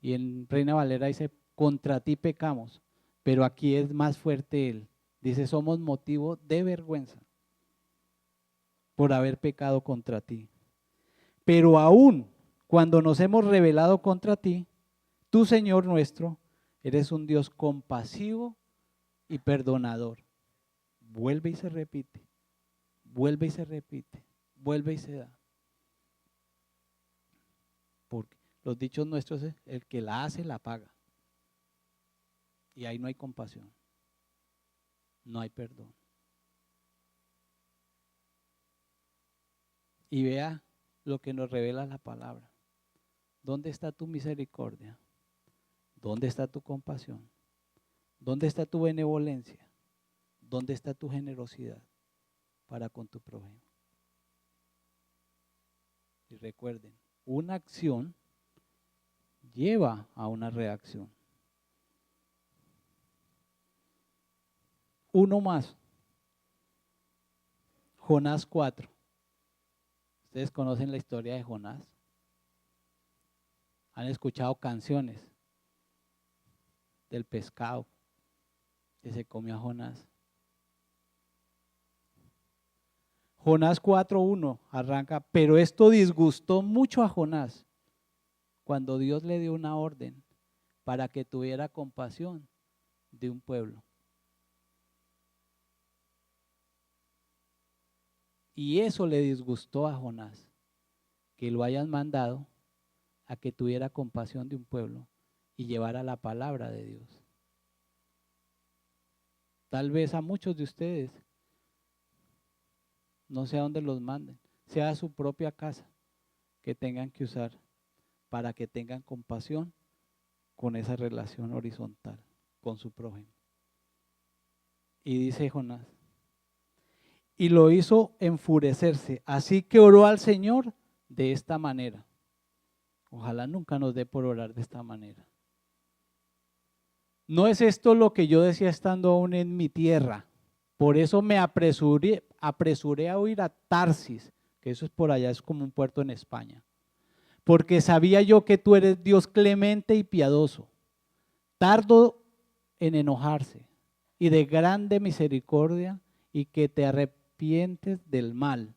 Y en Reina Valera dice: contra ti pecamos, pero aquí es más fuerte él. Dice: somos motivo de vergüenza por haber pecado contra ti. Pero aún cuando nos hemos rebelado contra ti, tú, Señor nuestro, eres un Dios compasivo y perdonador. Vuelve y se repite, vuelve y se repite, vuelve y se da. Porque los dichos nuestros es, el que la hace, la paga. Y ahí no hay compasión, no hay perdón. Y vea lo que nos revela la palabra. ¿Dónde está tu misericordia? ¿Dónde está tu compasión? ¿Dónde está tu benevolencia? ¿Dónde está tu generosidad para con tu prójimo? Y recuerden, una acción lleva a una reacción. Uno más. Jonás 4. ¿Ustedes conocen la historia de Jonás? ¿Han escuchado canciones del pescado que se comió a Jonás? Jonás 4:1 arranca, pero esto disgustó mucho a Jonás cuando Dios le dio una orden para que tuviera compasión de un pueblo. Y eso le disgustó a Jonás, que lo hayan mandado a que tuviera compasión de un pueblo y llevara la palabra de Dios. Tal vez a muchos de ustedes, no sé a dónde los manden, sea a su propia casa que tengan que usar para que tengan compasión con esa relación horizontal con su prójimo. Y dice Jonás, y lo hizo enfurecerse, así que oró al Señor de esta manera. Ojalá nunca nos dé por orar de esta manera. No es esto lo que yo decía estando aún en mi tierra. Por eso me apresuré a ir a Tarsis, que eso es por allá, es como un puerto en España. Porque sabía yo que tú eres Dios clemente y piadoso, tardo en enojarse y de grande misericordia, y que te arrepientes del mal.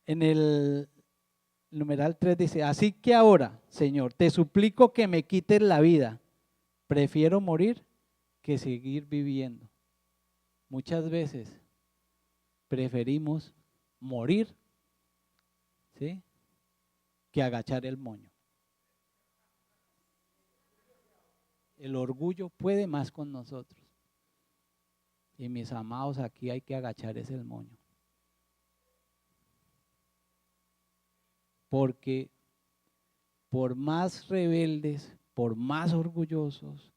En el numeral 3 dice, así que ahora, Señor, te suplico que me quites la vida. Prefiero morir que seguir viviendo. Muchas veces preferimos morir, ¿sí?, que agachar el moño. El orgullo puede más con nosotros. Y mis amados, aquí hay que agachar ese moño. Porque por más rebeldes, por más orgullosos,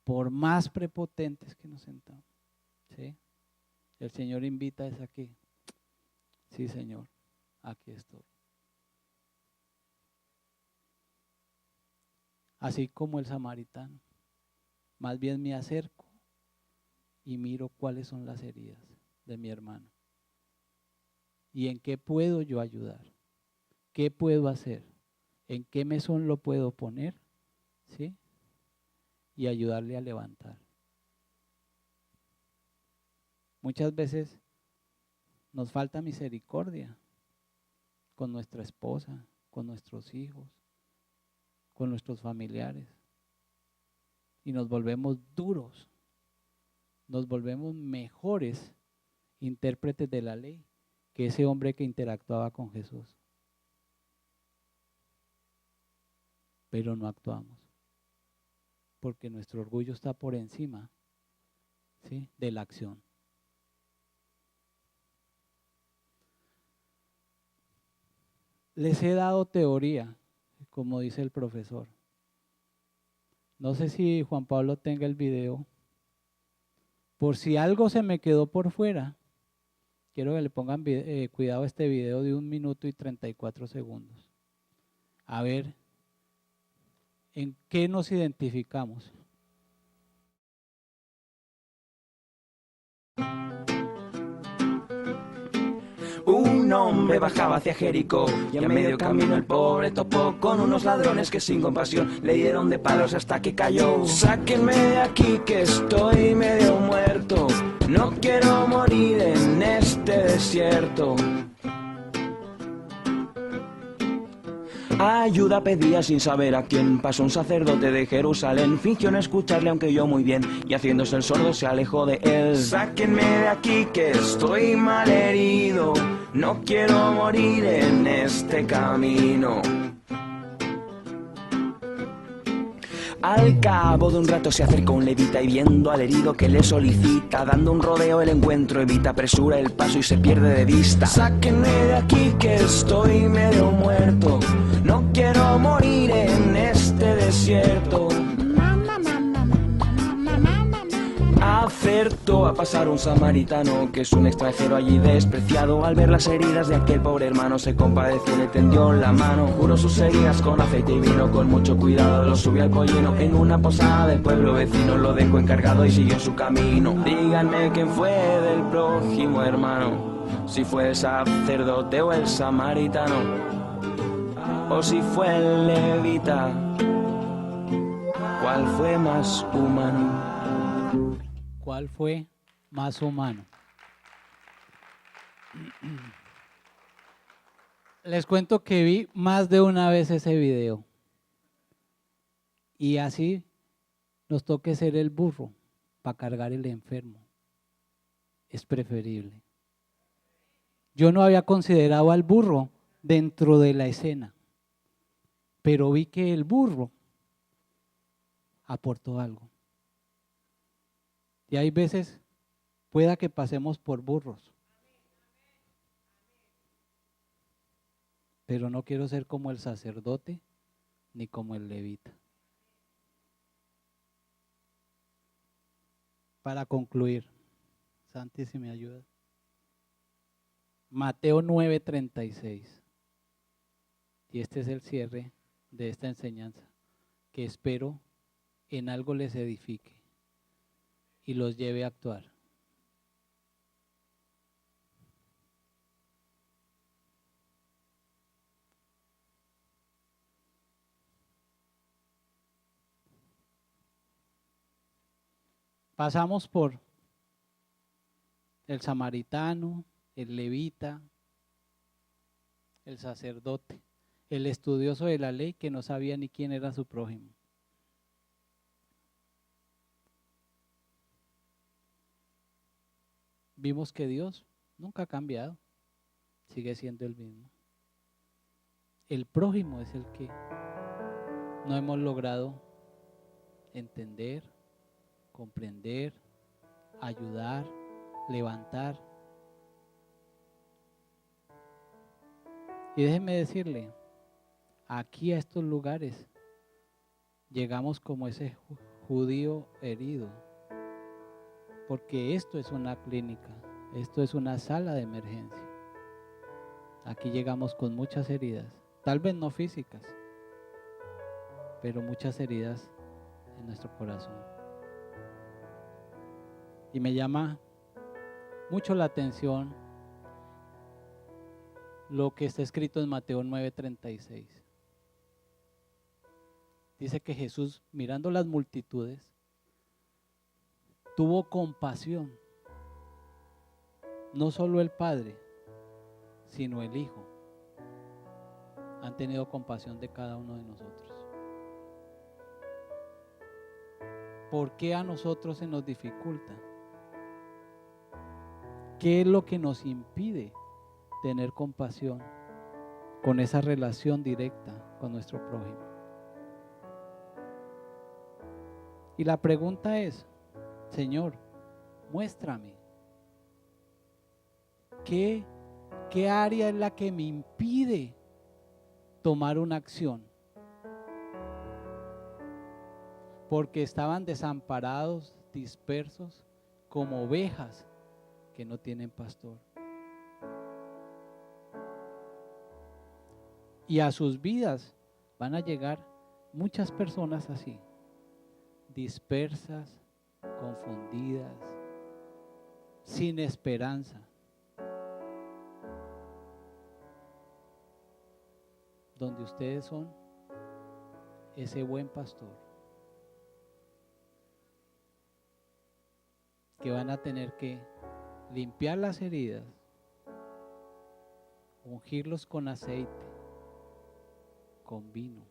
por más prepotentes que nos sentamos, ¿sí?, el Señor invita es aquí. Sí, Señor, aquí estoy. Así como el samaritano, más bien me acerco y miro cuáles son las heridas de mi hermano y en qué puedo yo ayudar, qué puedo hacer, en qué mesón lo puedo poner, ¿sí?, y ayudarle a levantar. Muchas veces nos falta misericordia con nuestra esposa, con nuestros hijos, con nuestros familiares. Y nos volvemos duros, nos volvemos mejores intérpretes de la ley que ese hombre que interactuaba con Jesús. Pero no actuamos, porque nuestro orgullo está por encima, ¿sí?, de la acción. Les he dado teoría, como dice el profesor. No sé si Juan Pablo tenga el video. Por si algo se me quedó por fuera, quiero que le pongan cuidado a este video de 1 minuto y 34 segundos. A ver, ¿en qué nos identificamos? Un hombre bajaba hacia Jericó y a medio camino el pobre topó con unos ladrones que sin compasión le dieron de palos hasta que cayó. Sáquenme de aquí que estoy medio muerto, no quiero morir en este desierto. Ayuda pedía sin saber a quién. Pasó un sacerdote de Jerusalén, fingió no escucharle aunque oyó muy bien, y haciéndose el sordo se alejó de él. Sáquenme de aquí que estoy mal herido, no quiero morir en este camino. Al cabo de un rato se acerca un levita y viendo al herido que le solicita, dando un rodeo el encuentro evita, apresura el paso y se pierde de vista. Sáquenme de aquí que estoy medio muerto, no quiero morir en este desierto. Acertó a pasar un samaritano, que es un extranjero allí despreciado. Al ver las heridas de aquel pobre hermano se compadeció y le tendió la mano. Curó sus heridas con aceite y vino, con mucho cuidado lo subió al pollino. En una posada del pueblo vecino lo dejó encargado y siguió su camino. Díganme quién fue del prójimo hermano, si fue el sacerdote o el samaritano, o si fue el levita, ¿cuál fue más humano? ¿Cuál fue más humano? Les cuento que vi más de una vez ese video. Y así nos toque ser el burro para cargar el enfermo. Es preferible. Yo no había considerado al burro dentro de la escena, pero vi que el burro aportó algo. Y hay veces, pueda que pasemos por burros, pero no quiero ser como el sacerdote ni como el levita. Para concluir, Santi, si me ayuda. Mateo 9:36. Y este es el cierre de esta enseñanza, que espero en algo les edifique y los lleve a actuar. Pasamos por el samaritano, el levita, el sacerdote, el estudioso de la ley que no sabía ni quién era su prójimo. Vimos que Dios nunca ha cambiado, sigue siendo el mismo. El prójimo es el que no hemos logrado entender, comprender, ayudar, levantar. Y déjenme decirle, aquí a estos lugares llegamos como ese judío herido, porque esto es una clínica, esto es una sala de emergencia. Aquí llegamos con muchas heridas, tal vez no físicas, pero muchas heridas en nuestro corazón. Y me llama mucho la atención lo que está escrito en Mateo 9:36. Dice que Jesús, mirando las multitudes, tuvo compasión. No solo el Padre, sino el Hijo han tenido compasión de cada uno de nosotros. ¿Por qué a nosotros se nos dificulta? ¿Qué es lo que nos impide tener compasión con esa relación directa con nuestro prójimo? Y la pregunta es, Señor, muéstrame, ¿qué área es la que me impide tomar una acción? Porque estaban desamparados, dispersos, como ovejas que no tienen pastor. Y a sus vidas van a llegar muchas personas así, dispersas, confundidas, sin esperanza. Donde ustedes son ese buen pastor que van a tener que limpiar las heridas, ungirlos con aceite, con vino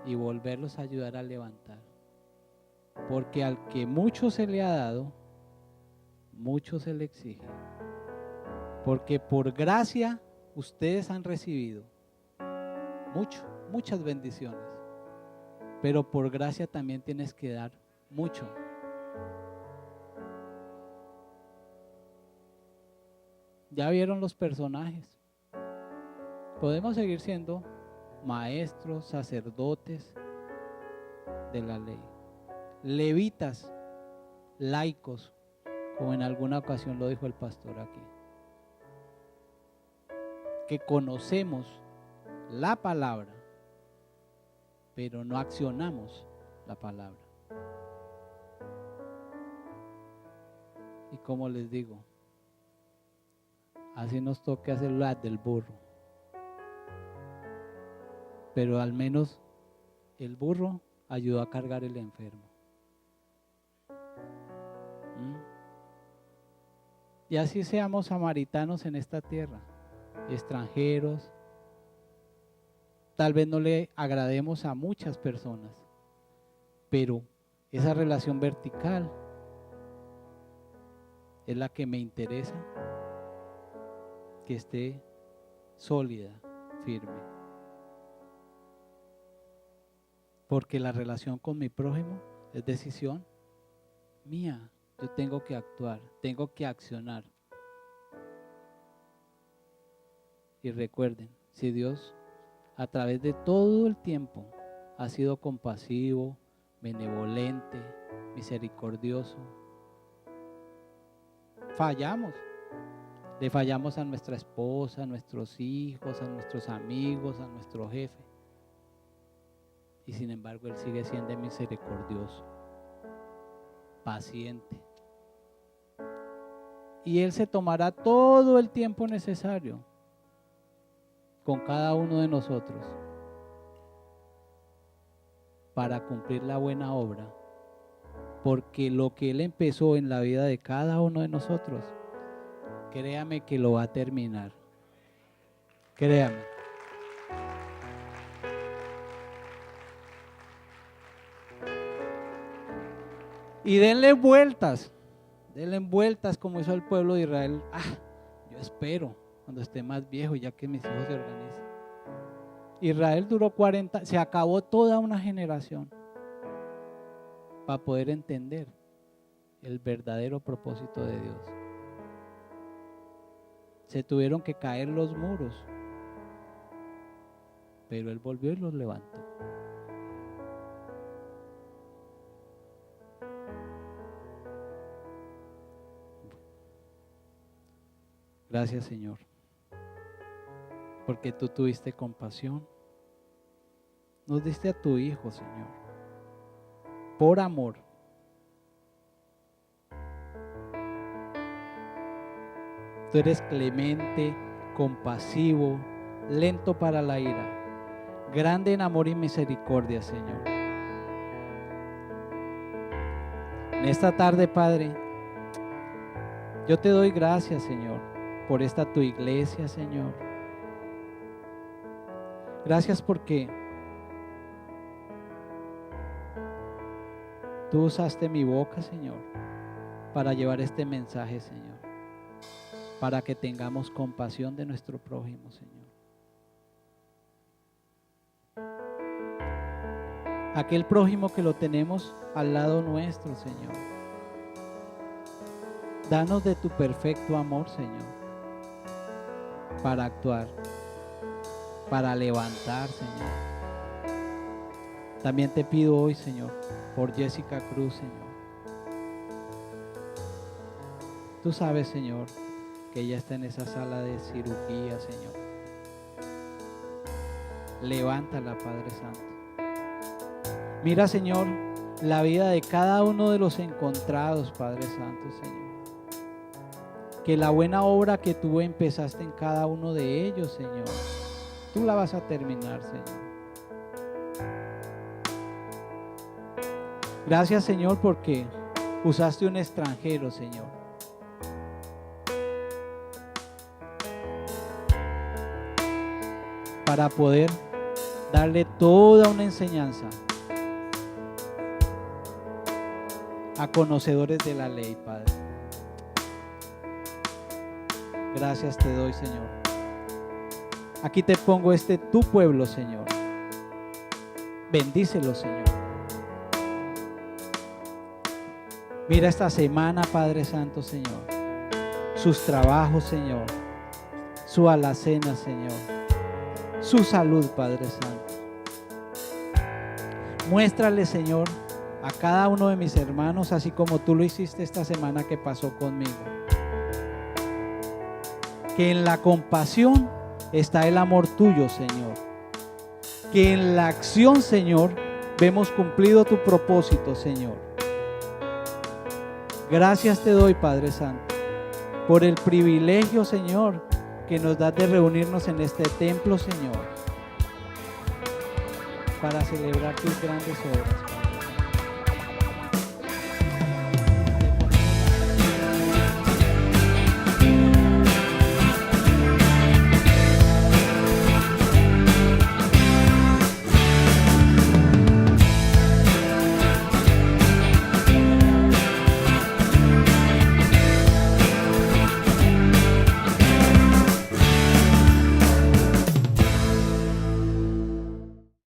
y volverlos a ayudar a levantar. Porque al que mucho se le ha dado, mucho se le exige. Porque por gracia ustedes han recibido muchas bendiciones. Pero por gracia también tienes que dar mucho. Ya vieron los personajes. Podemos seguir siendo maestros, sacerdotes de la ley, levitas, laicos, como en alguna ocasión lo dijo el pastor aquí, que conocemos la palabra, pero no accionamos la palabra. Y como les digo, así nos toca hacer la del burro, pero al menos el burro ayudó a cargar el enfermo. Y así seamos samaritanos en esta tierra, extranjeros. Tal vez no le agrademos a muchas personas, pero esa relación vertical es la que me interesa que esté sólida, firme. Porque la relación con mi prójimo es decisión mía. Yo tengo que actuar, tengo que accionar. Y recuerden, si Dios a través de todo el tiempo ha sido compasivo, benevolente, misericordioso, fallamos. Le fallamos a nuestra esposa, a nuestros hijos, a nuestros amigos, a nuestro jefe. Y sin embargo Él sigue siendo misericordioso, paciente. Y Él se tomará todo el tiempo necesario con cada uno de nosotros para cumplir la buena obra. Porque lo que Él empezó en la vida de cada uno de nosotros, créame que lo va a terminar. Créame. Y denle vueltas como hizo el pueblo de Israel. Yo espero cuando esté más viejo, ya que mis hijos se organizan. Israel duró 40, se acabó toda una generación para poder entender el verdadero propósito de Dios. Se tuvieron que caer los muros, pero Él volvió y los levantó. Gracias, Señor, porque tú tuviste compasión. Nos diste a tu Hijo, Señor, por amor. Tú eres clemente, compasivo, lento para la ira, grande en amor y misericordia, Señor. En esta tarde, Padre, yo te doy gracias, Señor, por esta tu iglesia, Señor. Gracias porque tú usaste mi boca, Señor, para llevar este mensaje, Señor, para que tengamos compasión de nuestro prójimo, Señor. Aquel prójimo que lo tenemos al lado nuestro, Señor. Danos de tu perfecto amor, Señor, para actuar, para levantar, Señor. También te pido hoy, Señor, por Jessica Cruz, Señor. Tú sabes, Señor, que ella está en esa sala de cirugía, Señor. Levántala, Padre Santo. Mira, Señor, la vida de cada uno de los encontrados, Padre Santo, Señor. Que la buena obra que tú empezaste en cada uno de ellos, Señor, tú la vas a terminar, Señor. Gracias, Señor, porque usaste un extranjero, Señor. para poder darle toda una enseñanza a conocedores de la ley, Padre. Gracias te doy, Señor. Aquí te pongo tu pueblo, Señor. Bendícelo, Señor. Mira esta semana, Padre Santo, Señor. Sus trabajos, Señor. Su alacena, Señor. Su salud, Padre Santo. Muéstrale, Señor, a cada uno de mis hermanos, así como tú lo hiciste esta semana que pasó conmigo, que en la compasión está el amor tuyo, Señor. Que en la acción, Señor, vemos cumplido tu propósito, Señor. Gracias te doy, Padre Santo, por el privilegio, Señor, que nos das de reunirnos en este templo, Señor, para celebrar tus grandes obras.